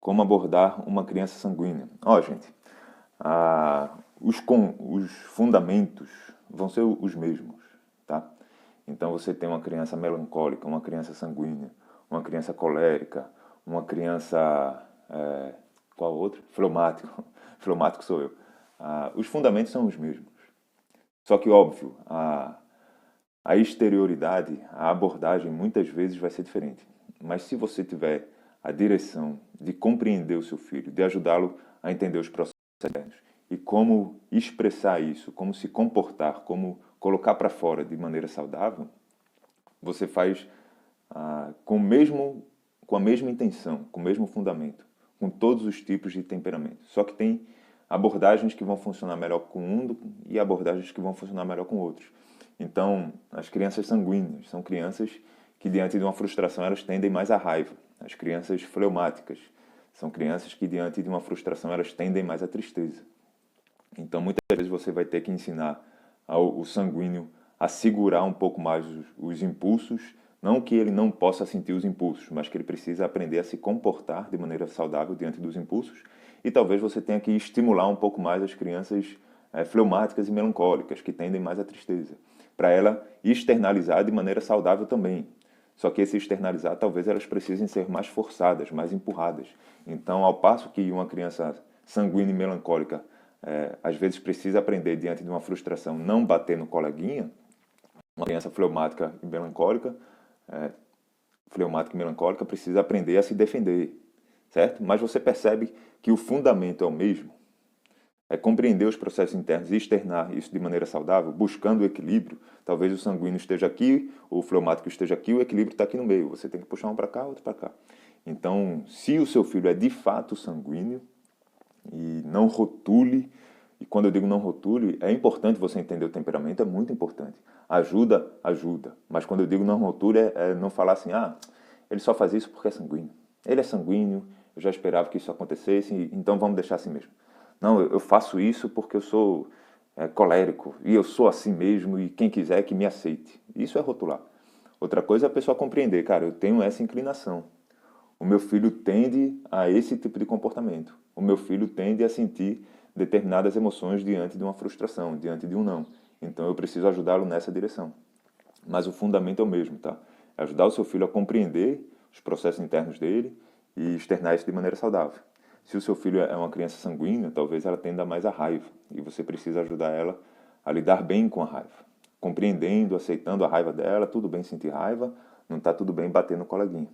Como abordar uma criança sanguínea? Ó, gente, os fundamentos vão ser os mesmos, tá? Então você tem uma criança melancólica, uma criança sanguínea, uma criança colérica, uma criança... qual outro? Fleumático. Fleumático sou eu. Os fundamentos são os mesmos. Só que, óbvio, a exterioridade, a abordagem muitas vezes vai ser diferente. Mas se você tiver a direção de compreender o seu filho, de ajudá-lo a entender os processos internos e como expressar isso, como se comportar, como colocar para fora de maneira saudável, você faz com a mesma intenção, com o mesmo fundamento, com todos os tipos de temperamento. Só que tem abordagens que vão funcionar melhor com um e abordagens que vão funcionar melhor com outros. Então, as crianças sanguíneas são crianças que, diante de uma frustração, elas tendem mais à raiva. As crianças fleumáticas são crianças que, diante de uma frustração, elas tendem mais à tristeza. Então, muitas vezes você vai ter que ensinar o sanguíneo a segurar um pouco mais os impulsos, não que ele não possa sentir os impulsos, mas que ele precisa aprender a se comportar de maneira saudável diante dos impulsos. E talvez você tenha que estimular um pouco mais as crianças fleumáticas e melancólicas, que tendem mais à tristeza, para ela externalizar de maneira saudável também. Só que esse externalizar, talvez elas precisem ser mais forçadas, mais empurradas. Então, ao passo que uma criança sanguínea e melancólica às vezes precisa aprender, diante de uma frustração, não bater no coleguinha, uma criança fleumática e melancólica, precisa aprender a se defender, certo? Mas você percebe que o fundamento é o mesmo. É compreender os processos internos e externar isso de maneira saudável, buscando o equilíbrio. Talvez o sanguíneo esteja aqui, o fleumático esteja aqui, o equilíbrio está aqui no meio. Você tem que puxar um para cá, outro para cá. Então, se o seu filho é de fato sanguíneo, e não rotule, e quando eu digo não rotule, é importante você entender o temperamento, é muito importante. Ajuda, ajuda. Mas quando eu digo não rotule, é não falar assim, ele só faz isso porque é sanguíneo. Ele é sanguíneo, eu já esperava que isso acontecesse, então vamos deixar assim mesmo. Não, eu faço isso porque eu sou colérico, e eu sou assim mesmo, e quem quiser que me aceite. Isso é rotular. Outra coisa é a pessoa compreender, cara, eu tenho essa inclinação. O meu filho tende a esse tipo de comportamento. O meu filho tende a sentir determinadas emoções diante de uma frustração, diante de um não. Então eu preciso ajudá-lo nessa direção. Mas o fundamento é o mesmo, tá? É ajudar o seu filho a compreender os processos internos dele e externar isso de maneira saudável. Se o seu filho é uma criança sanguínea, talvez ela tenda mais à raiva. E você precisa ajudar ela a lidar bem com a raiva. Compreendendo, aceitando a raiva dela, tudo bem sentir raiva, não está tudo bem bater no coleguinha.